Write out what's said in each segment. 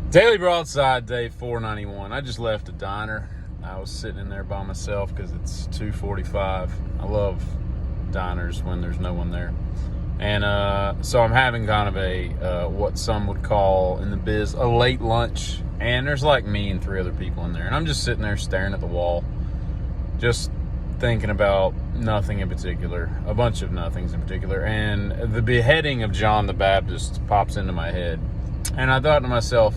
Daily Broadside, day 491. I just left a diner. I was sitting in there by myself because it's 2:45. I love diners when there's no one there. And so I'm having kind of a, what some would call in the biz, a late lunch. And there's like me and three other people in there. And I'm just sitting there staring at the wall, just thinking about nothing in particular, a bunch of nothings in particular. And the beheading of John the Baptist pops into my head. And I thought to myself,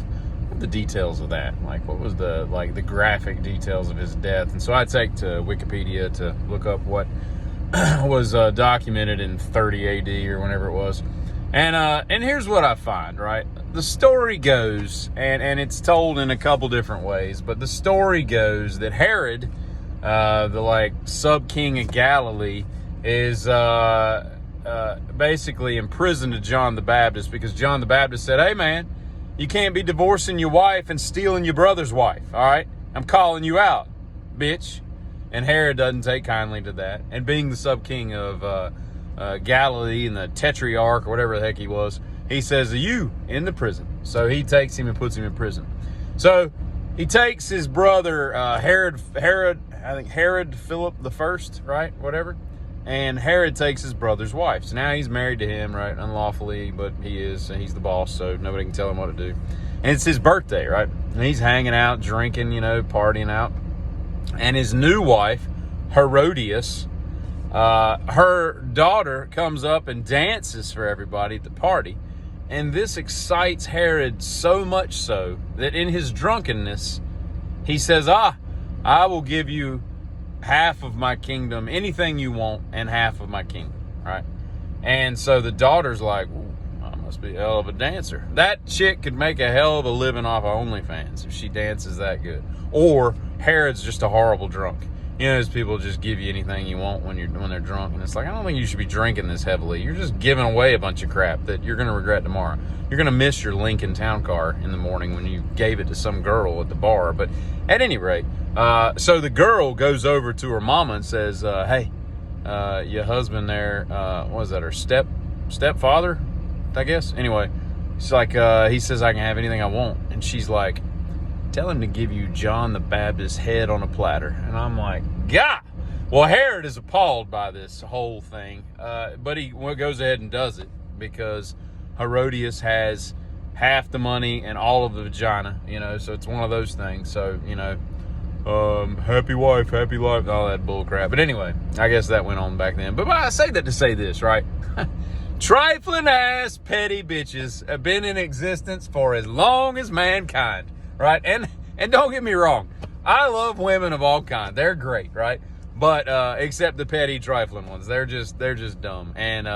the details of that, like what was the graphic details of his death. And so I take to Wikipedia to look up what was documented in 30 AD or whenever it was. And here's what I find, right? The story goes, and it's told in a couple different ways, but the story goes that Herod, the sub-king of Galilee, is basically imprisoned John the Baptist because John the Baptist said, "Hey man, you can't be divorcing your wife and stealing your brother's wife, all right? I'm calling you out, bitch." And Herod doesn't take kindly to that. And being the sub-king of Galilee and the tetrarch, or whatever the heck he was, he says, "You in the prison." So he takes him and puts him in prison. So he takes his brother, Herod Philip the First, right? Whatever. And Herod takes his brother's wife. So now he's married to him, right? Unlawfully, but he's the boss, so nobody can tell him what to do. And it's his birthday, right? And he's hanging out, drinking, partying out. And his new wife, Herodias, her daughter comes up and dances for everybody at the party. And this excites Herod so much so that in his drunkenness, he says, I will give you half of my kingdom, anything you want, and half of my kingdom, right? And so the daughter's like, I must be a hell of a dancer. That chick could make a hell of a living off of OnlyFans if she dances that good. Or Herod's just a horrible drunk. Those people just give you anything you want when they're drunk. And it's like, I don't think you should be drinking this heavily. You're just giving away a bunch of crap that you're going to regret tomorrow. You're going to miss your Lincoln Town Car in the morning when you gave it to some girl at the bar. But at any rate, so the girl goes over to her mama and says, hey, your husband there, what is that, her stepfather, I guess? Anyway, she's like, he says I can have anything I want. And she's like, tell him to give you John the Baptist's head on a platter. And I'm like, God! Well, Herod is appalled by this whole thing. But he goes ahead and does it because Herodias has half the money and all of the vagina, so it's one of those things. So, happy wife, happy life, all that bull crap. But anyway, I guess that went on back then. But I say that to say this, right? Trifling ass petty bitches have been in existence for as long as mankind. Right? And don't get me wrong, I love women of all kinds. They're great, right? But except the petty trifling ones. They're just dumb. And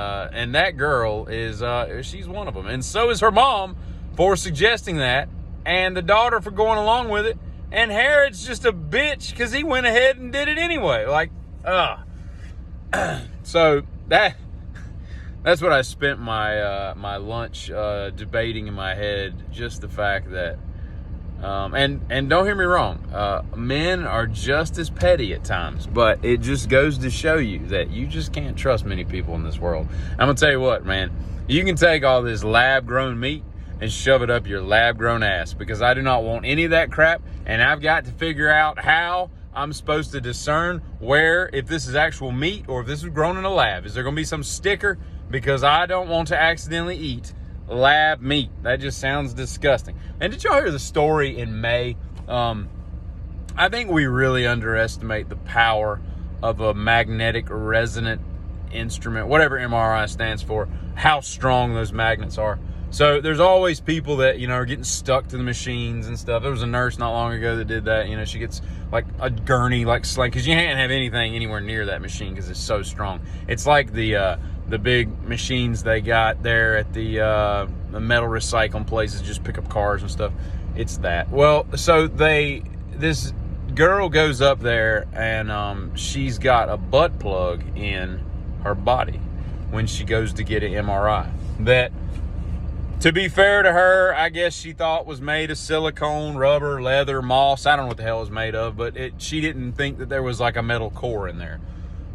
that girl is she's one of them. And so is her mom for suggesting that, and the daughter for going along with it. And Herod's just a bitch because he went ahead and did it anyway. So that's what I spent my lunch debating in my head. Just the fact that and don't hear me wrong, men are just as petty at times, but it just goes to show you that you just can't trust many people in this world. I'm gonna tell you what, man, you can take all this lab-grown meat and shove it up your lab-grown ass, because I do not want any of that crap, and I've got to figure out how I'm supposed to discern if this is actual meat or if this was grown in a lab. Is there gonna be some sticker? Because I don't want to accidentally eat lab meat. That just sounds disgusting. And did y'all hear the story in May? I think we really underestimate the power of a magnetic resonant instrument, whatever MRI stands for, how strong those magnets are. So there's always people that, are getting stuck to the machines and stuff. There was a nurse not long ago that did that. She gets like a gurney, like sling, because you can't have anything anywhere near that machine because it's so strong. It's like the big machines they got there at the metal recycling places, just pick up cars and stuff. It's that. Well, so this girl goes up there and she's got a butt plug in her body when she goes to get an MRI. That, to be fair to her, I guess she thought was made of silicone, rubber, leather, moss. I don't know what the hell it was made of, but she didn't think that there was like a metal core in there.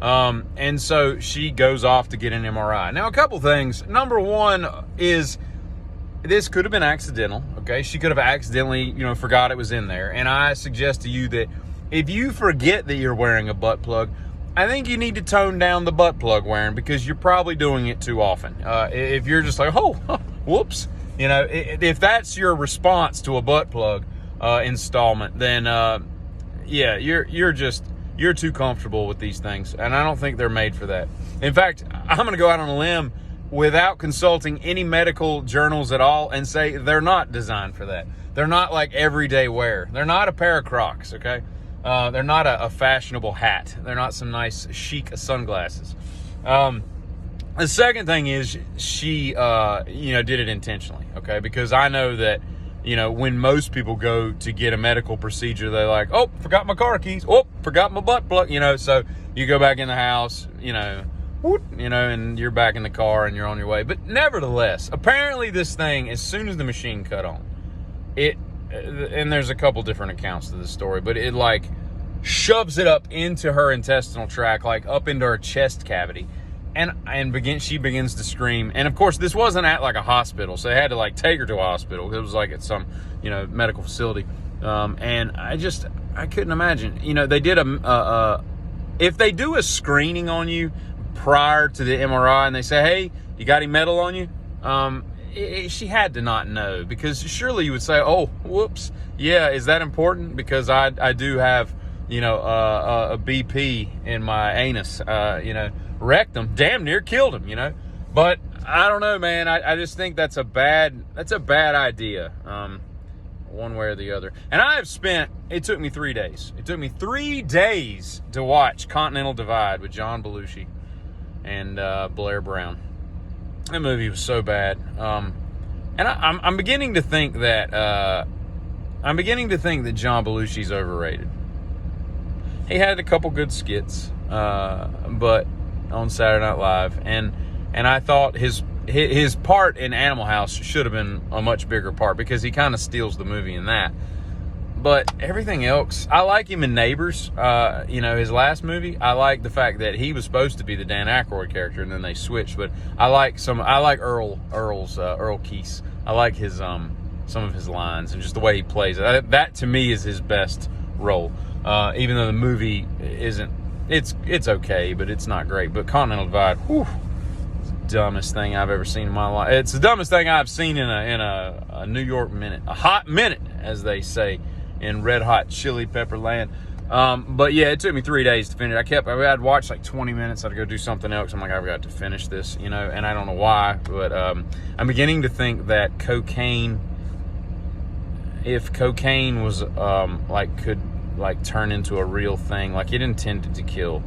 And so she goes off to get an MRI. Now, a couple things. Number one is this could have been accidental, okay? She could have accidentally, forgot it was in there. And I suggest to you that if you forget that you're wearing a butt plug, I think you need to tone down the butt plug wearing, because you're probably doing it too often. If you're just like, oh, whoops, if that's your response to a butt plug installment, then yeah, you're too comfortable with these things, and I don't think they're made for that. In fact, I'm going to go out on a limb without consulting any medical journals at all and say they're not designed for that. They're not like everyday wear. They're not a pair of Crocs, okay? They're not a fashionable hat. They're not some nice chic sunglasses. The second thing is she, did it intentionally, okay? Because I know that, when most people go to get a medical procedure, they're like, oh, forgot my car keys. Oh, forgot my butt plug, so you go back in the house, and you're back in the car and you're on your way. But nevertheless, apparently this thing, as soon as the machine cut on, and there's a couple different accounts to this story, but it like shoves it up into her intestinal tract, like up into her chest cavity, and she begins to scream. And of course, this wasn't at like a hospital, so they had to like take her to a hospital. It was like at some medical facility, and I couldn't imagine. They did if they do a screening on you prior to the MRI and they say, hey, you got any metal on you? She had to not know, because surely you would say, oh, whoops, yeah, is that important? Because I do have, a BP in my anus, wrecked him, damn near killed him, But I don't know, man. I just think that's a bad idea, one way or the other. And it took me 3 days. It took me 3 days to watch Continental Divide with John Belushi and Blair Brown. That movie was so bad, and I'm beginning to think that John Belushi's overrated. He had a couple good skits, but on Saturday Night Live, and I thought his part in Animal House should have been a much bigger part, because he kind of steals the movie in that. But everything else, I like him in Neighbors. His last movie, I like the fact that he was supposed to be the Dan Aykroyd character, and then they switched. But I like Earl Keese. I like his some of his lines and just the way he plays it. That to me is his best role. Even though the movie isn't, it's okay, but it's not great. But Continental Divide, whew, it's the dumbest thing I've ever seen in my life. It's the dumbest thing I've seen in a New York minute, a hot minute, as they say in Red Hot Chili Pepper land. But yeah, it took me 3 days to finish. I'd watch like 20 minutes. I'd go do something else. I'm like, I've got to finish this, and I don't know why, but I'm beginning to think that if cocaine was could turn into a real thing, like it intended to kill.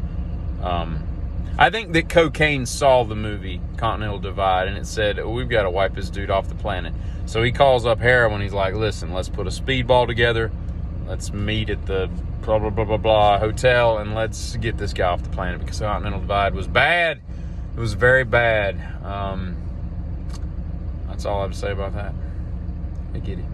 I think that cocaine saw the movie Continental Divide, and it said, we've got to wipe this dude off the planet. So he calls up heroin. He's like, listen, let's put a speedball together. Let's meet at the blah, blah, blah, blah, blah hotel, and let's get this guy off the planet, because Continental Divide was bad. It was very bad. That's all I have to say about that. I get it.